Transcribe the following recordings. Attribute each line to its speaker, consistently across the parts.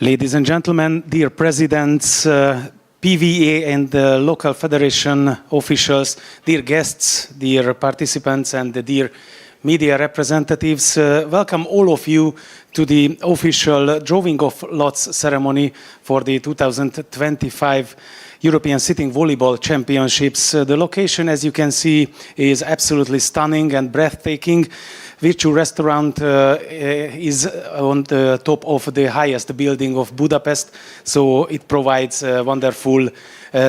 Speaker 1: Ladies and gentlemen, dear presidents, PVA and the local federation officials, dear guests, dear participants and dear media representatives, welcome all of you to the official drawing of lots ceremony for the 2025 European Sitting Volleyball Championships. The location, as you can see, is absolutely stunning and breathtaking. Virtue Restaurant is on the top of the highest building of Budapest, so it provides a wonderful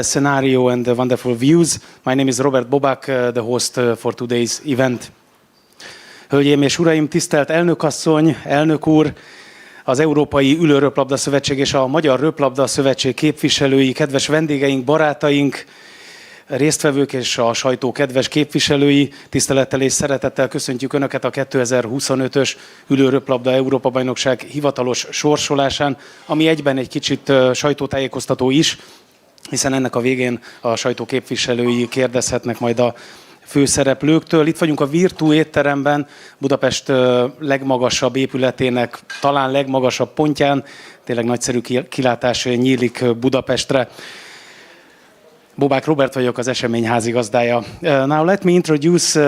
Speaker 1: scenario and wonderful views. My name is Robert Bobak, the host for today's event. Hölgyeim és uraim, tisztelt elnökasszony, elnök úr, az Európai Ülőröplabda Szövetség és a Magyar Röplabda Szövetség képviselői, kedves vendégeink, barátaink, résztvevők és a sajtó kedves képviselői, tisztelettel és szeretettel köszöntjük Önöket a 2025-ös Ülőröplabda Európa-bajnokság hivatalos sorsolásán, ami egyben egy kicsit sajtótájékoztató is, hiszen ennek a végén a sajtó képviselői kérdezhetnek majd a főszereplőktől. Itt vagyunk a Virtu étteremben, Budapest legmagasabb épületének talán legmagasabb pontján. Tényleg nagyszerű kilátás nyílik Budapestre. Bobák Robert vagyok, az esemény házigazdája. Now let me introduce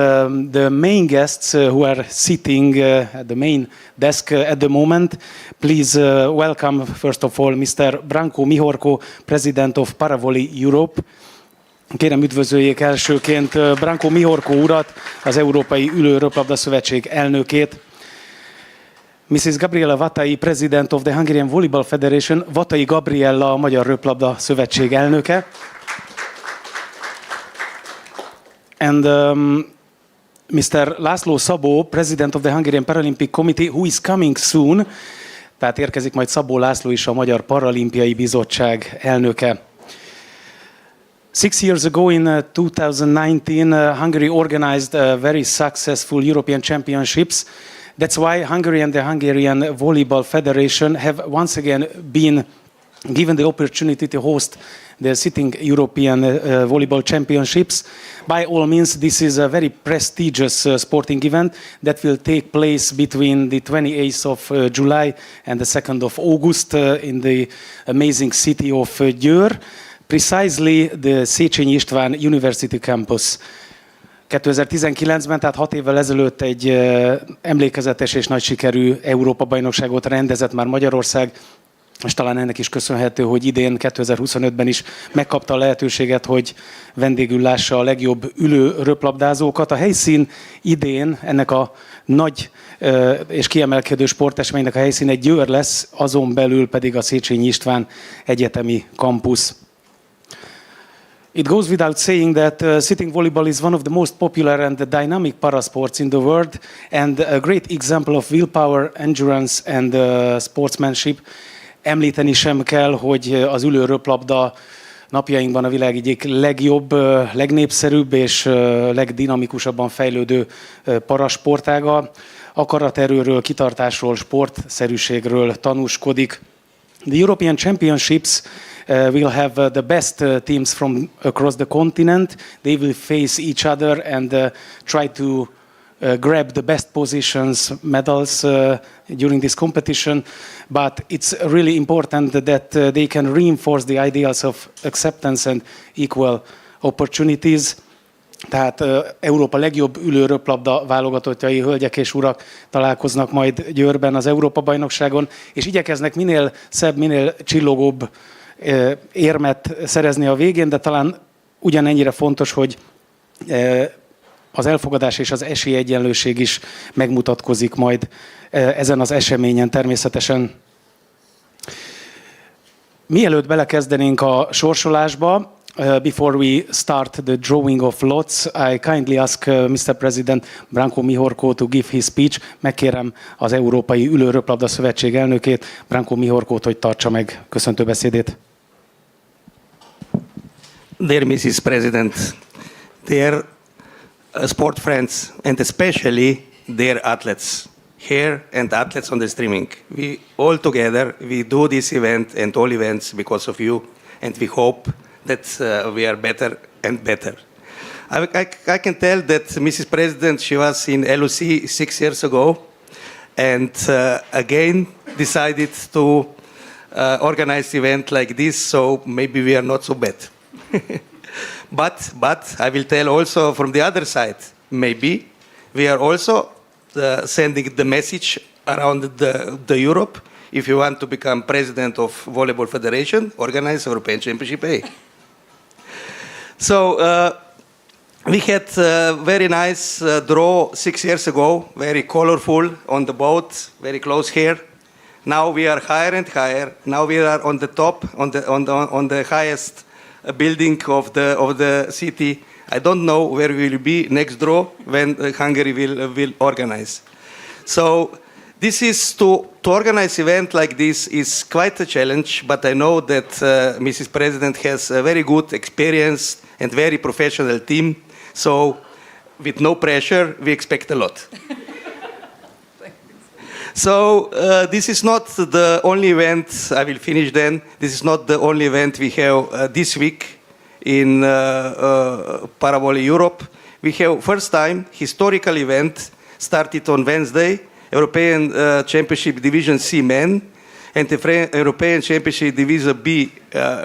Speaker 1: the main guests who are sitting at the main desk at the moment. Please welcome first of all Mr. Branko Mihorko, President of Paravolley Europe. Kérem üdvözöljék elsőként Branko Mihorko urat, az Európai Ülőröplabda Szövetség elnökét. Mrs. Gabriela Vatai, President of the Hungarian Volleyball Federation, Vatai Gabriella, a Magyar Röplabda Szövetség elnöke. And Mr. László Szabó, President of the Hungarian Paralympic Committee, who is coming soon. Tehát érkezik majd Szabó László is, a Magyar Paralimpiai Bizottság elnöke. 6 years ago in 2019, Hungary organized a very successful European Championships. That's why Hungary and the Hungarian Volleyball Federation have once again been given the opportunity to host the sitting European Volleyball Championships. By all means, this is a very prestigious sporting event that will take place between the 28th of July and the 2nd of August in the amazing city of Győr. Precisely the Széchenyi István University Campus. 2019-ben, tehát 6 évvel ezelőtt egy emlékezetes és nagy sikerű Európa-bajnokságot rendezett már Magyarország, és talán ennek is köszönhető, hogy idén, 2025-ben is megkapta a lehetőséget, hogy vendégül lássa a legjobb ülő röplabdázókat. A helyszín idén ennek a nagy és kiemelkedő sporteseménynek a helyszíne Győr lesz, azon belül pedig a Széchenyi István Egyetemi Kampusz. It goes without saying that sitting volleyball is one of the most popular and dynamic parasports in the world, and a great example of willpower, endurance and sportsmanship. Említeni sem kell, hogy az ülőröplabda napjainkban a világ egyik legjobb, legnépszerűbb és legdinamikusabban fejlődő parasportága. Akaraterőről, kitartásról, sportszerűségről tanúskodik. The European Championships will have the best teams from across the continent. They will face each other and try to grab the best positions, medals during this competition. But it's really important that they can reinforce the ideals of acceptance and equal opportunities. Tehát Európa legjobb ülőröplabda válogatottjai, hölgyek és urak találkoznak majd Győrben az Európa-bajnokságon, és igyekeznek minél szebb, minél csillogóbb érmet szerezni a végén, de talán ugyanennyire fontos, hogy az elfogadás és az esélyegyenlőség is megmutatkozik majd ezen az eseményen természetesen. Mielőtt belekezdenénk a sorsolásba, before we start the drawing of lots, I kindly ask Mr. President Branko Mihorko to give his speech. Megkérem az Európai Ülőröplabda Szövetség elnökét, Branko Mihorkót, hogy tartsa meg köszöntőbeszédét.
Speaker 2: Dear Mrs. President, dear sport friends, and especially dear athletes here and athletes on the streaming. We all together, we do this event and all events because of you, and we hope that we are better and better. I can tell that Mrs. President, she was in LOC 6 years ago, and again decided to organize event like this, so maybe we are not so bad. But I will tell also from the other side, maybe we are also sending the message around the Europe. If you want to become president of Volleyball Federation, organize European Championship A. So we had a very nice draw 6 years ago, very colorful on the boat, very close here. Now we are higher and higher. Now we are on the top, on the highest building of the city. I don't know where we will be next draw when Hungary will organize. So this is to organize event like this is quite a challenge, but I know that Mrs. President has a very good experience and very professional team. So with no pressure, we expect a lot. So this is not the only event, I will finish then, this is not the only event we have this week in Parabole Europe. We have first time historical event started on Wednesday, European Championship Division C men and the European Championship Division B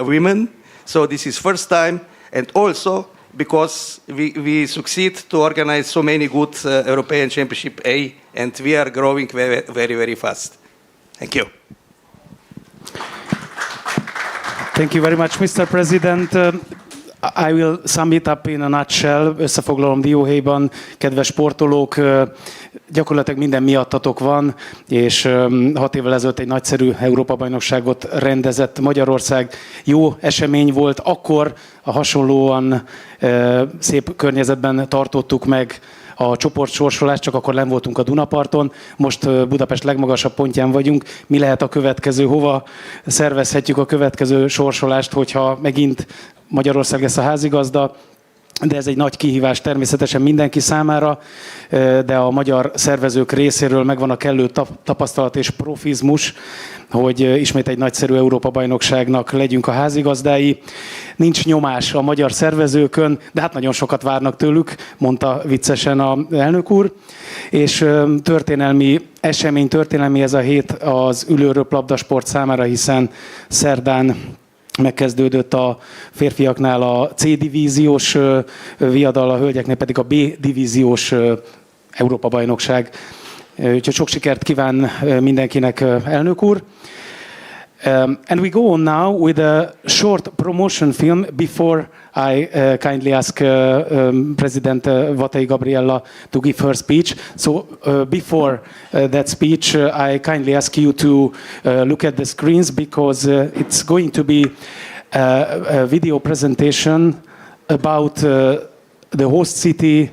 Speaker 2: women. So this is first time, and also because we succeed to organize so many good European Championship A, and we are growing very, very, very fast. Thank you.
Speaker 1: Thank you very much, Mr. President. I will sum it up in a nutshell, összefoglalom dióhéjban. Kedves sportolók, gyakorlatilag minden miattatok van, és 6 évvel ezelőtt egy nagyszerű Európa-bajnokságot rendezett Magyarország. Jó esemény volt, akkor a hasonlóan szép környezetben tartottuk meg a csoportsorsolást, csak akkor nem voltunk a Dunaparton, most Budapest legmagasabb pontján vagyunk. Mi lehet a következő, hova szervezhetjük a következő sorsolást, hogyha megint Magyarország lesz a házigazda, de ez egy nagy kihívás természetesen mindenki számára, de a magyar szervezők részéről megvan a kellő tapasztalat és profizmus, hogy ismét egy nagyszerű Európa-bajnokságnak legyünk a házigazdái. Nincs nyomás a magyar szervezőkön, de hát nagyon sokat várnak tőlük, mondta viccesen az elnök úr. És történelmi esemény, történelmi ez a hét az ülőröplabdasport számára, hiszen szerdán megkezdődött a férfiaknál a C-divíziós viadal, a hölgyeknél pedig a B-divíziós Európa-bajnokság. Úgyhogy sok sikert kíván mindenkinek, elnök úr. And we go on now with a short promotion film before I kindly ask President Vatay Gabriella to give her speech. So before that speech, I kindly ask you to look at the screens because it's going to be a video presentation about the host city,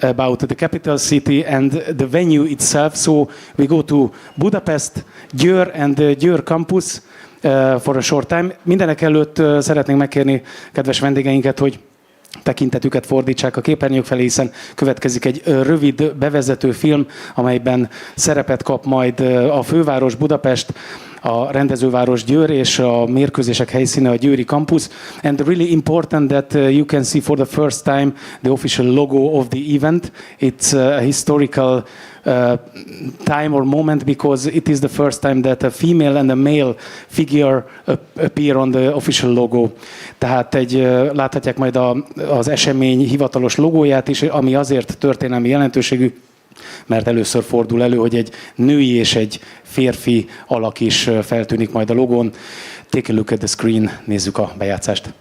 Speaker 1: about the capital city and the venue itself. So we go to Budapest, Győr and the Győr campus for a short time. Mindenek előtt szeretnénk megkérni kedves vendégeinket, hogy tekintetüket fordítsák a képernyők felé, hiszen következik egy rövid bevezető film, amelyben szerepet kap majd a főváros Budapest, a rendezőváros Győr és a mérkőzések helyszíne a győri campus. And really important that you can see for the first time the official logo of the event. It's a historical time or moment because it is the first time that a female and a male figure appear on the official logo. Tehát láthatják majd az esemény hivatalos logóját is, ami azért történelmi jelentőségű, mert először fordul elő, hogy egy női és egy férfi alak is feltűnik majd a logón. Take a look at the screen, nézzük a bejátszást.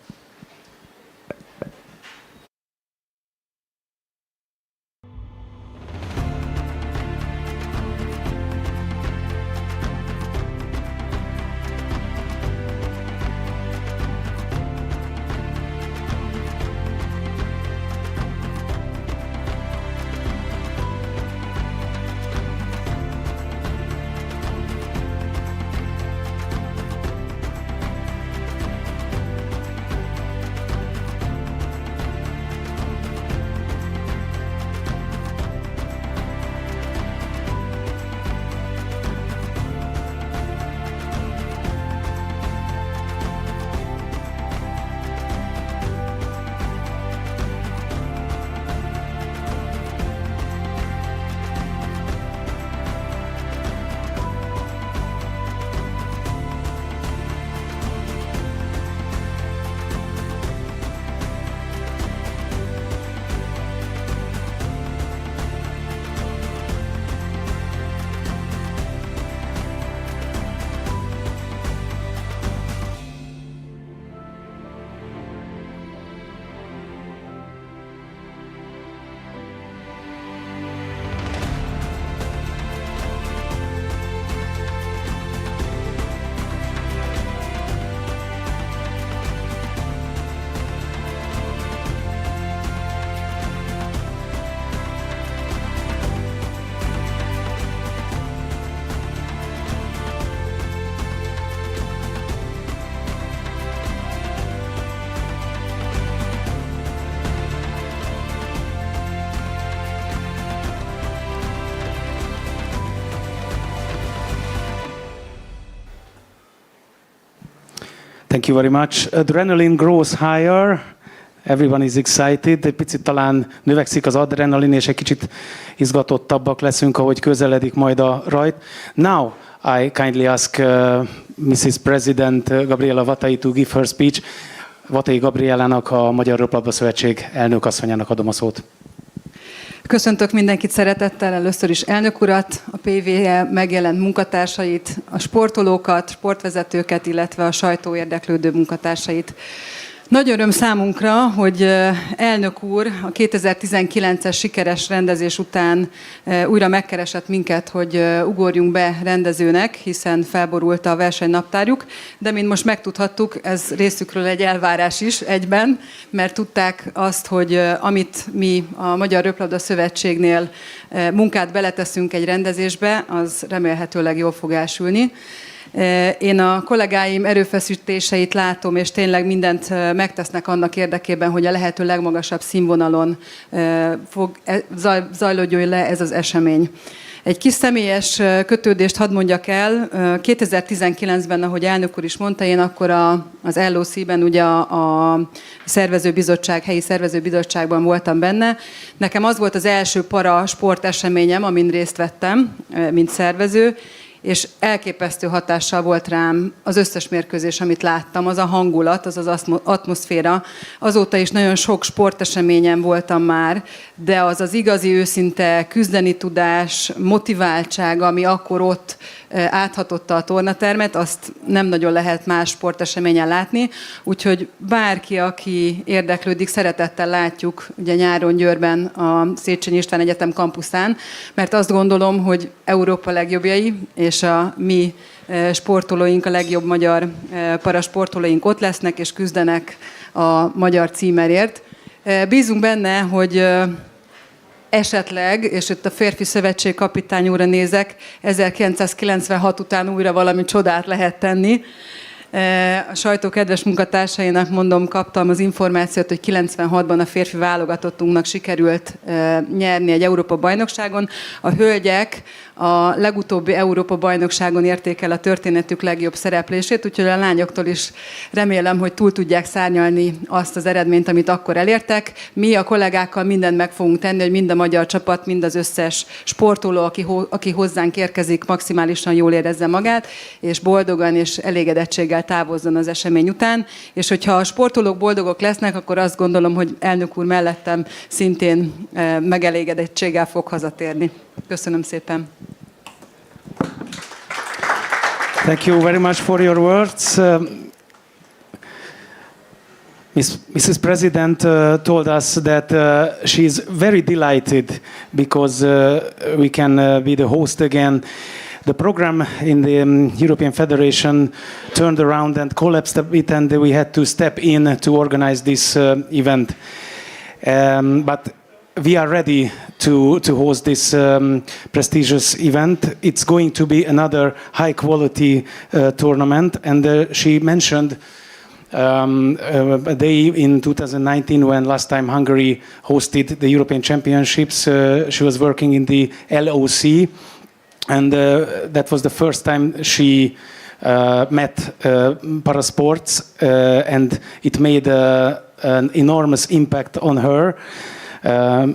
Speaker 1: Thank you very much. Adrenaline grows higher. Everyone is excited. Egy picit talán növekszik az adrenalin, és egy kicsit izgatottabbak leszünk, ahogy közeledik majd a rajt. Now, I kindly ask Mrs. President Gabriela Vatai to give her speech. Vatai Gabrielának, a Magyar Röplabda Szövetség elnökasszonyának adom a szót.
Speaker 3: Köszöntök mindenkit szeretettel, először is elnök urat, a PVE megjelent munkatársait, a sportolókat, sportvezetőket, illetve a sajtó érdeklődő munkatársait. Nagy öröm számunkra, hogy elnök úr a 2019-es sikeres rendezés után újra megkeresett minket, hogy ugorjunk be rendezőnek, hiszen felborult a versenynaptárjuk, de mint most megtudhattuk, ez részükről egy elvárás is egyben, mert tudták azt, hogy amit mi a Magyar Röplabda Szövetségnél munkát beleteszünk egy rendezésbe, az remélhetőleg jól fog elsülni. Én a kollégáim erőfeszítéseit látom, és tényleg mindent megtesznek annak érdekében, hogy a lehető legmagasabb színvonalon zajlódjon le ez az esemény. Egy kis személyes kötődést hadd mondjak el. 2019-ben, ahogy elnök úr is mondta, én akkor az LOC-ben, ugye a szervezőbizottság, helyi szervezőbizottságban voltam benne. Nekem az volt az első para sporteseményem, amin részt vettem, mint szervező, és elképesztő hatással volt rám az összes mérkőzés, amit láttam, az a hangulat, az az atmoszféra. Azóta is nagyon sok sporteseményen voltam már, de az az igazi, őszinte küzdeni tudás, motiváltság, ami akkor ott áthatotta a tornatermet, azt nem nagyon lehet más sporteseményen látni. Úgyhogy bárki, aki érdeklődik, szeretettel látjuk ugye nyáron Győrben a Széchenyi István Egyetem kampuszán, mert azt gondolom, hogy Európa legjobbjai, és a mi sportolóink, a legjobb magyar parasportolóink ott lesznek, és küzdenek a magyar címerért. Bízunk benne, hogy esetleg, és itt a férfi szövetség kapitány úrra nézek, 1996 után újra valami csodát lehet tenni. A sajtó kedves munkatársainak mondom, kaptam az információt, hogy 96-ban a férfi válogatottunknak sikerült nyerni egy Európa-bajnokságon. A hölgyek a legutóbbi Európa-bajnokságon érték el a történetük legjobb szereplését, úgyhogy a lányoktól is remélem, hogy túl tudják szárnyalni azt az eredményt, amit akkor elértek. Mi a kollégákkal mindent meg fogunk tenni, hogy mind a magyar csapat, mind az összes sportoló, aki hozzánk érkezik, maximálisan jól érezze magát, és boldogan és elégedettséggel távozzon az esemény után. És hogyha a sportolók boldogok lesznek, akkor azt gondolom, hogy elnök úr mellettem szintén megelégedettséggel fog hazatérni. Köszönöm szépen.
Speaker 1: Thank you very much for your words. Mrs. President told us that she is very delighted because we can be the host again. The program in the European Federation turned around and collapsed a bit, and we had to step in to organize this event. But we are ready to host this prestigious event. It's going to be another high-quality tournament, and she mentioned a day in 2019 when last time Hungary hosted the European Championships. She was working in the LOC, and that was the first time she met parasports, and it made an enormous impact on her.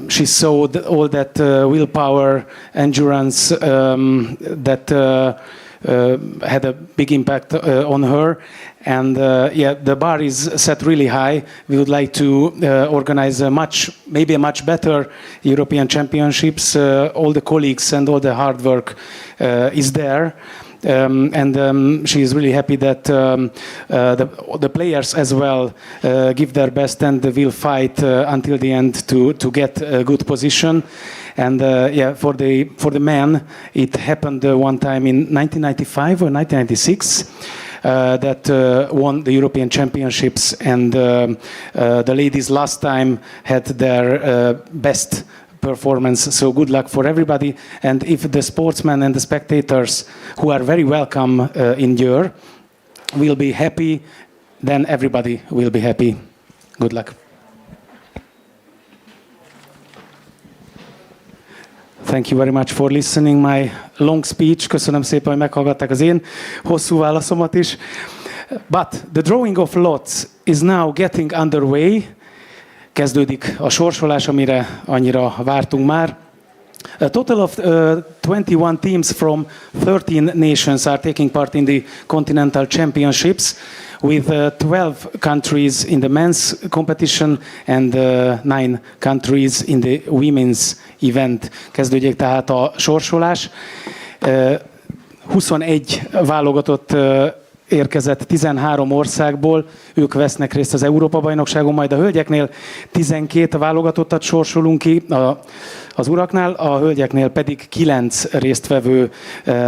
Speaker 1: She saw all that willpower, endurance that had a big impact on her. And yeah, the bar is set really high. We would like to organize maybe a much better European Championships. All the colleagues and all the hard work is there. And she is really happy that the players as well give their best and will fight until the end to get a good position. And yeah, for the men, it happened one time in 1995 or 1996. That won the European Championships, and the ladies last time had their best performance. So good luck for everybody. And if the sportsmen and the spectators, who are very welcome in Győr, will be happy, then everybody will be happy. Good luck. Thank you very much for listening my long speech. Köszönöm szépen, hogy meghallgatták az én hosszú válaszomat is. But the drawing of lots is now getting underway. Kezdődik a sorsolás, amire annyira vártunk már. A total of 21 teams from 13 nations are taking part in the Continental Championships, with 12 countries in the men's competition and 9 countries in the women's event. Kezdődik tehát a sorsolás. 21 válogatott érkezett 13 országból, ők vesznek részt az Európa-bajnokságon, majd a hölgyeknél 12 válogatottat sorsolunk ki az uraknál, a hölgyeknél pedig 9 résztvevő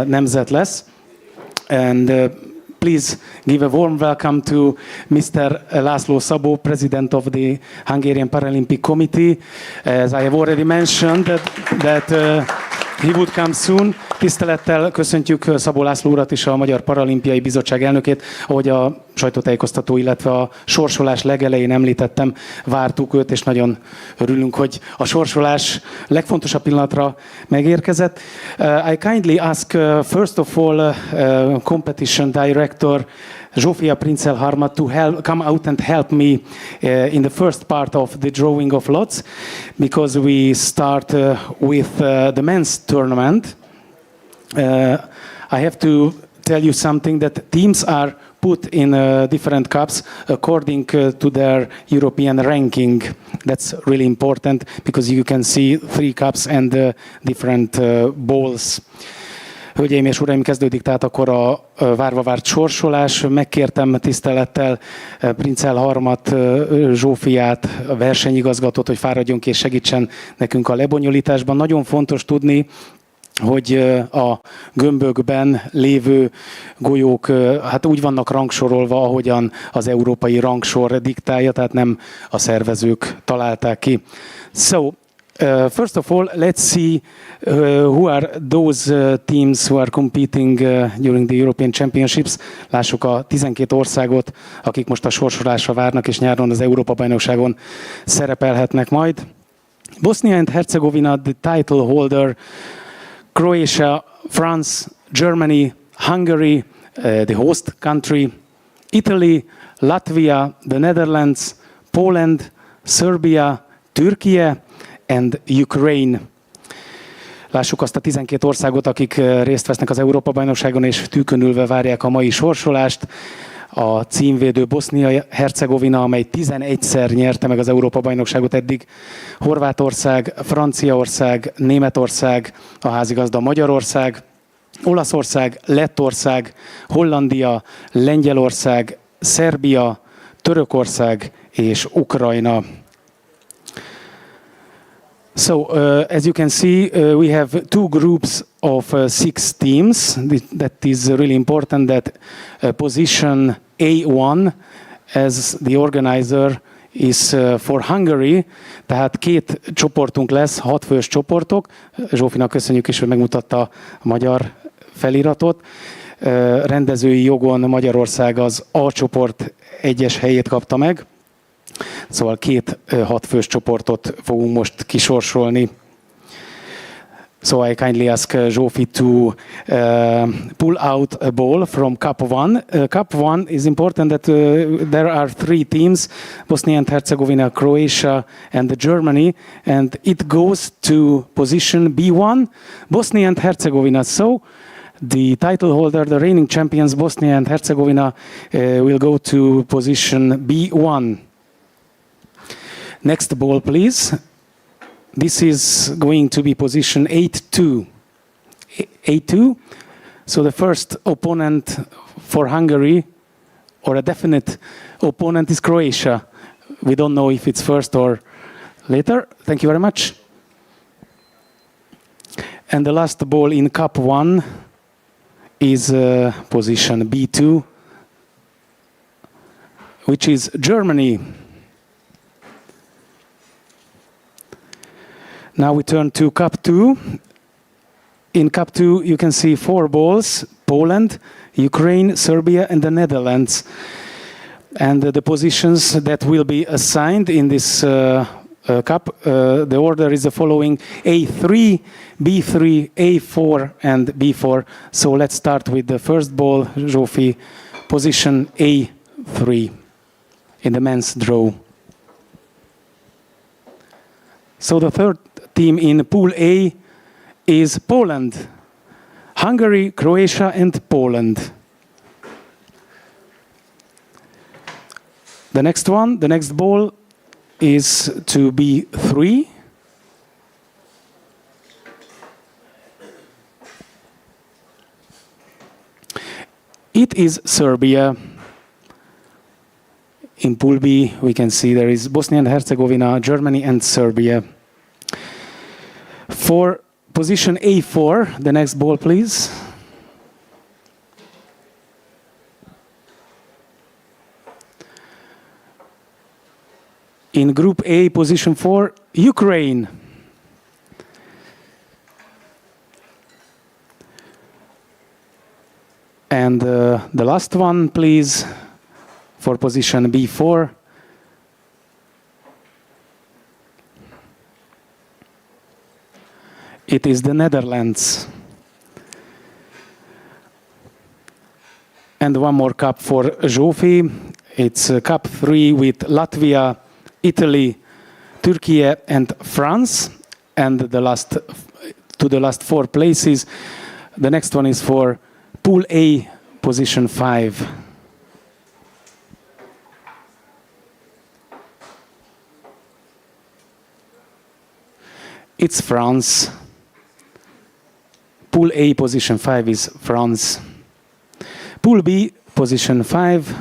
Speaker 1: nemzet lesz. And please give a warm welcome to Mr. László Szabó, President of the Hungarian Paralympic Committee. As I have already mentioned that he would come soon. Tisztelettel köszöntjük Szabó László urat is, a Magyar Paralimpiai Bizottság elnökét. Ahogy a sajtótájékoztató, illetve a sorsolás legelején említettem, vártuk őt, és nagyon örülünk, hogy a sorsolás legfontosabb pillanatra megérkezett. I kindly ask first of all competition director Zsófia Princelharmat to come out and help me in the first part of the drawing of lots, because we start with the men's tournament. I have to tell you something, that teams are put in different cups according to their European ranking. That's really important, because you can see 3 cups and different balls. Hölgyeim és uraim, kezdődik tehát akkor a várva várt sorsolás. Megkértem tisztelettel Princelharmat, Zsófiát, a versenyigazgatót, hogy fáradjon ki és segítsen nekünk a lebonyolításban. Nagyon fontos tudni, hogy a gömbökben lévő golyók hát úgy vannak rangsorolva, ahogyan az európai rangsor diktálja, tehát nem a szervezők találták ki. So, first of all, let's see who are those teams who are competing during the European Championships. Lássuk a 12 országot, akik most a sorsolásra várnak, és nyáron az Európa-bajnokságon szerepelhetnek majd. Bosnia and Herzegovina, the title holder, Croatia, France, Germany, Hungary, the host country, Italy, Latvia, the Netherlands, Poland, Serbia, Turkey and Ukraine. Lássuk azt a 12 országot, akik részt vesznek az Európa-bajnokságon, és tűkönülve várják a mai sorsolást. A címvédő Bosznia-Hercegovina, amely 11-szer nyerte meg az Európa-bajnokságot eddig. Horvátország, Franciaország, Németország, a házigazda Magyarország, Olaszország, Lettország, Hollandia, Lengyelország, Szerbia, Törökország és Ukrajna. So, as you can see, we have 2 groups of 6 teams. That is really important, that position A1, as the organizer, is for Hungary. Tehát 2 csoportunk lesz, 6 fős csoportok. Zsófinak köszönjük is, hogy megmutatta a magyar feliratot. Rendezői jogon Magyarország az A csoport 1-es helyét kapta meg. Szóval 2 6 fős csoportot fogunk most kisorsolni. So I kindly ask Zsófi to pull out a ball from Cup 1. Cup 1 is important, that there are 3 teams, Bosnia and Herzegovina, Croatia and Germany, and it goes to position B1, Bosnia and Herzegovina. So the title holder, the reigning champions, Bosnia and Herzegovina, will go to position B1. Next ball, please. This is going to be position 8-2. A2. So the first opponent for Hungary, or a definite opponent, is Croatia. We don't know if it's first or later. Thank you very much. And the last ball in Cup 1 is position B2, which is Germany. Now we turn to Cup 2. In Cup 2, you can see 4 balls: Poland, Ukraine, Serbia, and the Netherlands. And the positions that will be assigned in this cup, the order is the following: A3, B3, A4, and B4. So let's start with the first ball. Zsófi, position A3 in the men's draw. So the third team in Pool A is Poland. Hungary, Croatia and Poland. The next one, the next ball is to B3. It is Serbia. In Pool B, we can see there is Bosnia and Herzegovina, Germany and Serbia. For position A4, the next ball, please. In Group A, position 4, Ukraine. And the last one, please, for position B4. It is the Netherlands. And one more cup for Zsófi. It's Cup 3 with Latvia, Italy, Turkey and France. And the last 4 places. The next one is for Pool A, position 5. It's France. Pool A, position 5 is France. Pool B, position 5.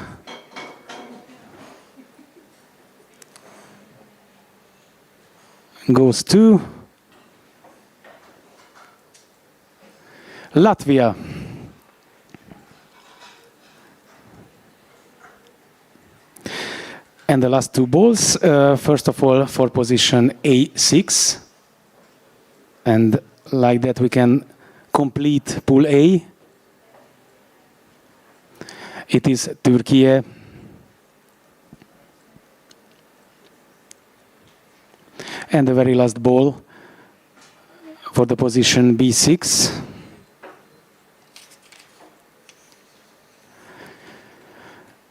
Speaker 1: Goes to Latvia. And the last 2 balls, first of all, for position A6. And like that we can complete Pool A. It is Turkey. And the very last ball for the position B6.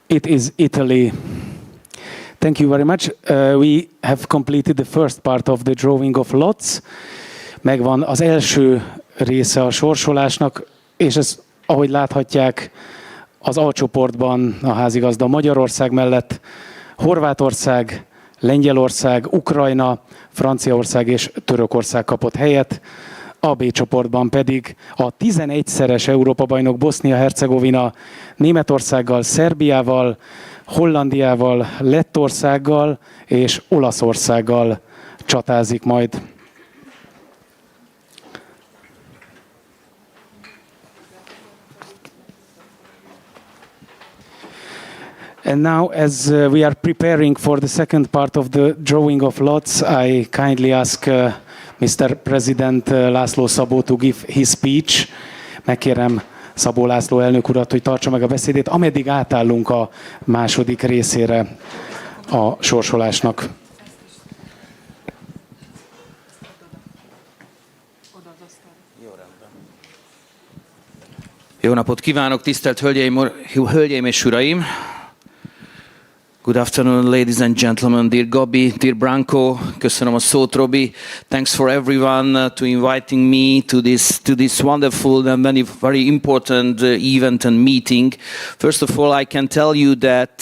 Speaker 1: It is Italy. Thank you very much. We have completed the first part of the drawing of lots. Megvan az első része a sorsolásnak, és ez, ahogy láthatják, az A csoportban a házigazda Magyarország mellett Horvátország, Lengyelország, Ukrajna, Franciaország és Törökország kapott helyet. A B csoportban pedig a 11-szeres Európa-bajnok Bosznia-Hercegovina Németországgal, Szerbiával, Hollandiával, Lettországgal és Olaszországgal csatázik majd. And now, as we are preparing for the second part of the drawing of lots, I kindly ask Mr. President László Szabó to give his speech. Megkérem Szabó László elnök urat, hogy tartsa meg a beszédét, ameddig átállunk a második részére a sorsolásnak.
Speaker 4: Jó napot kívánok, tisztelt hölgyeim és uraim! Good afternoon, ladies and gentlemen, dear Gabi, dear Branko, köszönöm a szót, Robi. Thanks for everyone to inviting me to this wonderful and very important event and meeting. First of all, I can tell you that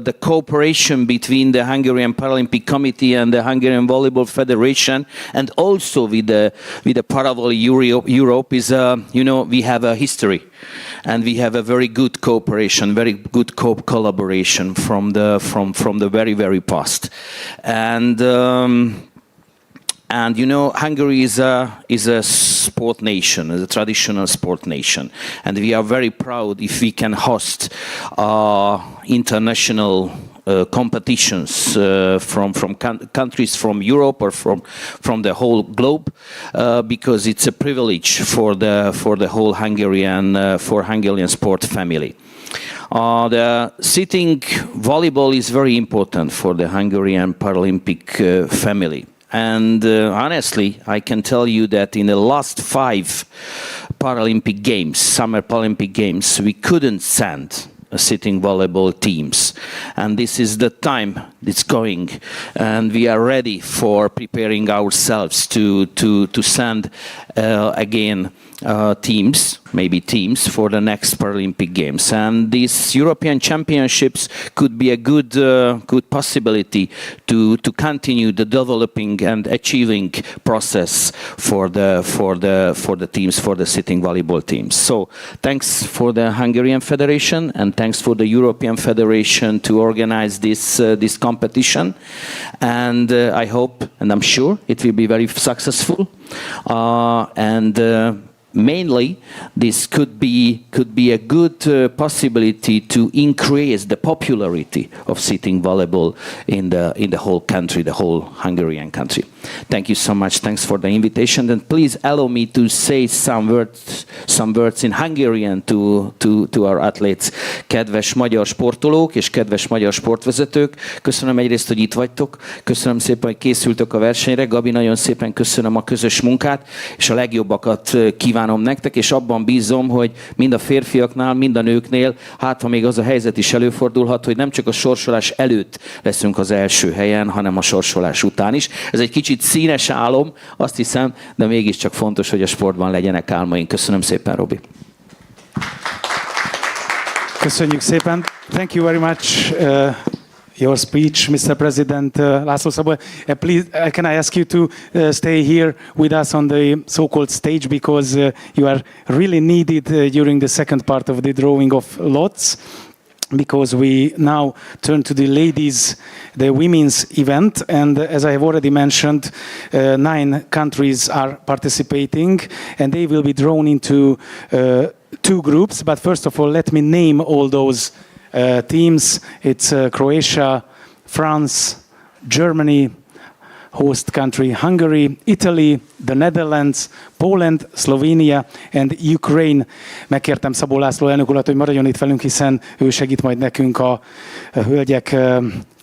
Speaker 4: the cooperation between the Hungarian Paralympic Committee and the Hungarian Volleyball Federation, and also with the Paralympic Europe is, we have a history. And we have a very good cooperation, very good collaboration from the very, very past. And Hungary is a sport nation, is a traditional sport nation, and we are very proud if we can host international competitions from countries from Europe or from the whole globe, because it's a privilege for the whole Hungarian sport family. The sitting volleyball is very important for the Hungarian Paralympic family. And honestly, I can tell you that in the last 5 Paralympic Games, Summer Paralympic Games, we couldn't send sitting volleyball teams. And this is the time it's going. And we are ready for preparing ourselves to send again teams, maybe teams, for the next Paralympic Games. And these European Championships could be a good possibility to continue the developing and achieving process for the teams, for the sitting volleyball teams. So thanks for the Hungarian Federation and thanks for the European Federation to organize this competition. And I hope and I'm sure it will be very successful. Mainly, this could be a good possibility to increase the popularity of sitting volleyball in the whole country, the whole Hungarian country. Thank you so much. Thanks for the invitation. And please allow me to say some words in Hungarian to our athletes. Kedves magyar sportolók és kedves magyar sportvezetők, köszönöm egyrészt, hogy itt vagytok. Köszönöm szépen, hogy készültök a versenyre. Gabi, nagyon szépen köszönöm a közös munkát, és a legjobbakat kívánom nektek, és abban bízom, hogy mind a férfiaknál, mind a nőknél, hát ha még az a helyzet is előfordulhat, hogy nem csak a sorsolás előtt leszünk az első helyen, hanem a sorsolás után is. Ez egy kicsit színes álom, azt hiszem, de mégiscsak fontos, hogy a sportban legyenek álmaink. Köszönöm szépen, Robi.
Speaker 1: Köszönjük szépen. Thank you very much. Your speech, Mr. President László Szabó. Please, can I ask you to stay here with us on the so-called stage because you are really needed during the second part of the drawing of lots, because we now turn to the ladies, the women's event, and as I have already mentioned, 9 countries are participating, and they will be drawn into 2 groups. But first of all, let me name all those teams. It's Croatia, France, Germany, host country Hungary, Italy, the Netherlands, Poland, Slovenia and Ukraine. Megkértem Szabó László elnök urat, hogy maradjon itt velünk, hiszen ő segít majd nekünk a hölgyek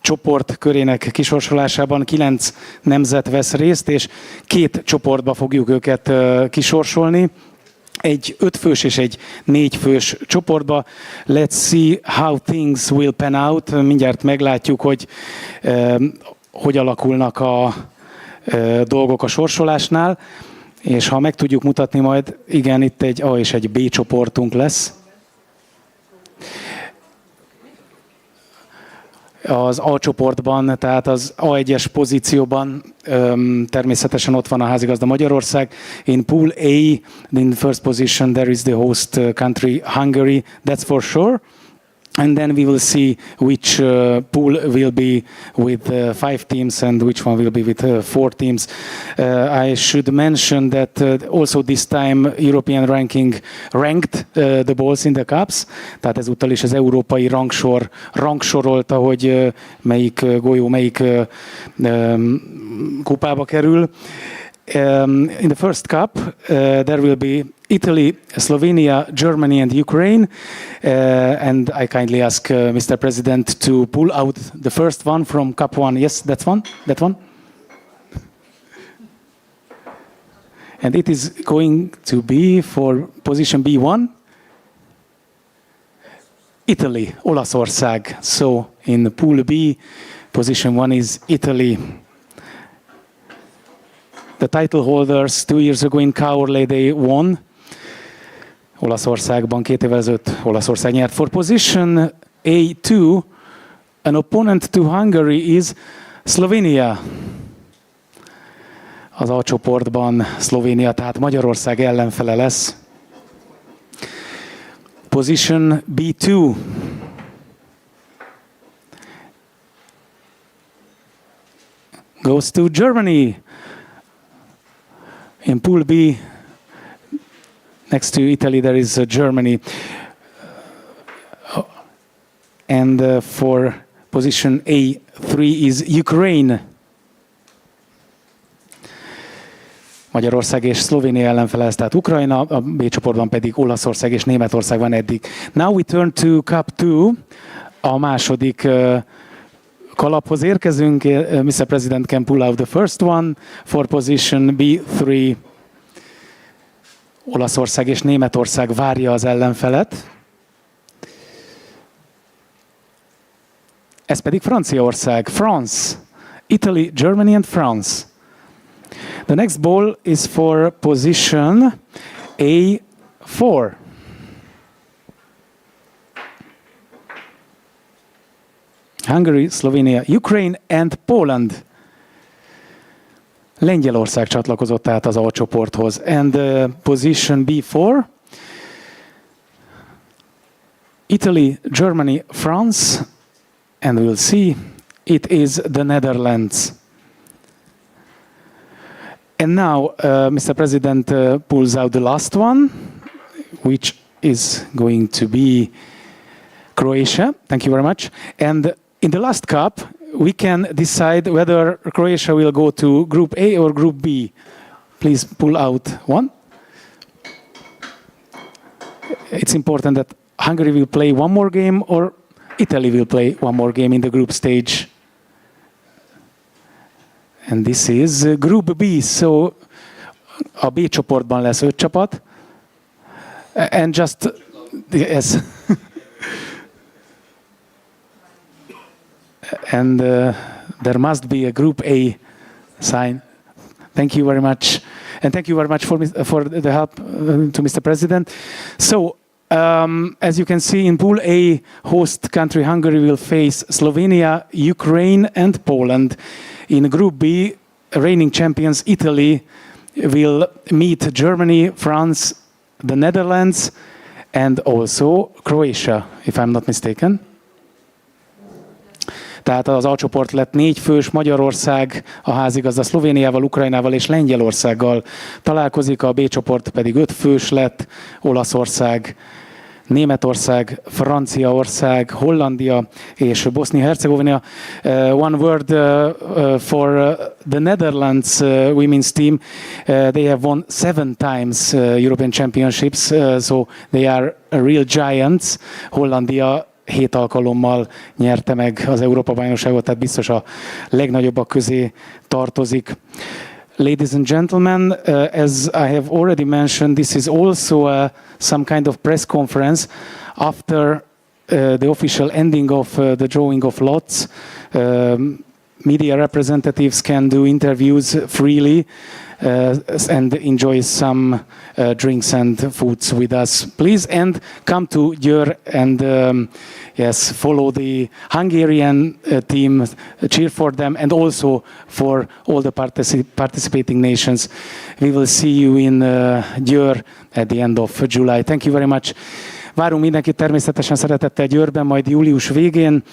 Speaker 1: csoport körének kisorsolásában. 9 nemzet vesz részt, és 2 csoportba fogjuk őket kisorsolni. Egy 5 fős és egy 4 fős csoportba. Let's see how things will pan out. Mindjárt meglátjuk, hogy alakulnak a dolgok a sorsolásnál. És ha meg tudjuk mutatni majd, igen, itt egy A és egy B csoportunk lesz. Az A csoportban, tehát az A1-es pozícióban természetesen ott van a házigazda Magyarország. In Pool A, in the first position, there is the host country Hungary, that's for sure. And then we will see which pool will be with 5 teams and which one will be with 4 teams. I should mention that also this time European ranking ranked the balls in the cups. Tehát ezúttal is az európai rangsor rangsorolta, hogy melyik golyó melyik kupába kerül. In the first cup, there will be Italy, Slovenia, Germany and Ukraine. And I kindly ask Mr. President to pull out the first one from Cup 1. Yes, that one. And it is going to be for position B1. Italy, Olaszország. So in Pool B, position 1 is Italy. The title holders 2 years ago in Kaorle, they won. Olaszországban 2 évvel ezelőtt Olaszország nyert. For position A2, an opponent to Hungary is Slovenia. Az A csoportban Szlovénia, tehát Magyarország ellenfele lesz. Position B2. Goes to Germany. In Pool B, next to Italy, there is Germany. And for position A3 is Ukraine. Magyarország és Szlovénia ellenfele lesz, tehát Ukrajna, a B csoportban pedig Olaszország és Németország van eddig. Now we turn to Cup 2, a második kalaphoz érkezünk. Mr. President can pull out the first one for position B3. Olaszország és Németország várja az ellenfelet. Ez pedig Franciaország. France. Italy, Germany and France. The next ball is for position A4. Hungary, Slovenia, Ukraine and Poland. Lengyelország csatlakozott át az A csoporthoz. And position B4. Italy, Germany, France, and we'll see, it is the Netherlands. And now, Mr. President pulls out the last one, which is going to be Croatia. Thank you very much. And in the last cup, we can decide whether Croatia will go to Group A or Group B. Please pull out one. It's important that Hungary will play one more game or Italy will play one more game in the group stage. And this is Group B, so a B csoportban lesz 5 csapat. And just, yes. And there must be a Group A sign. Thank you very much. And thank you very much for the help to Mr. President. So, as you can see, in Pool A, host country Hungary will face Slovenia, Ukraine and Poland. In Group B, reigning champions Italy will meet Germany, France, the Netherlands and also Croatia, if I'm not mistaken. Tehát az A csoport lett 4 fős, Magyarország, a házigazda Szlovéniával, Ukrajnával és Lengyelországgal találkozik, a B csoport pedig 5 fős lett, Olaszország, Németország, Franciaország, Hollandia és Bosznia-Hercegovina. One word for the Netherlands women's team. They have won 7 times European Championships, so they are real giants. Hollandia 7 alkalommal nyerte meg az Európa-bajnokságot, tehát biztos a legnagyobbak közé tartozik. Ladies and gentlemen, as I have already mentioned, this is also some kind of press conference after the official ending of the drawing of lots. Media representatives can do interviews freely and enjoy some drinks and foods with us. Please, and come to Győr and yes, follow the Hungarian team, cheer for them, and also for all the participating nations. We will see you in Győr at the end of July. Thank you very much. Várunk mindenkit természetesen szeretettel Győrben, majd július végén.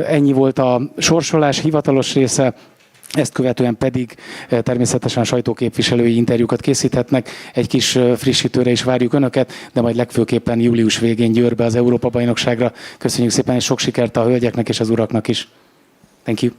Speaker 1: Ennyi volt a sorsolás hivatalos része. Ezt követően pedig természetesen sajtóképviselői interjúkat készíthetnek. Egy kis frissítőre is várjuk Önöket, de majd legfőképpen július végén Győrbe az Európa-bajnokságra. Köszönjük szépen, és sok sikert a hölgyeknek és az uraknak is. Thank you.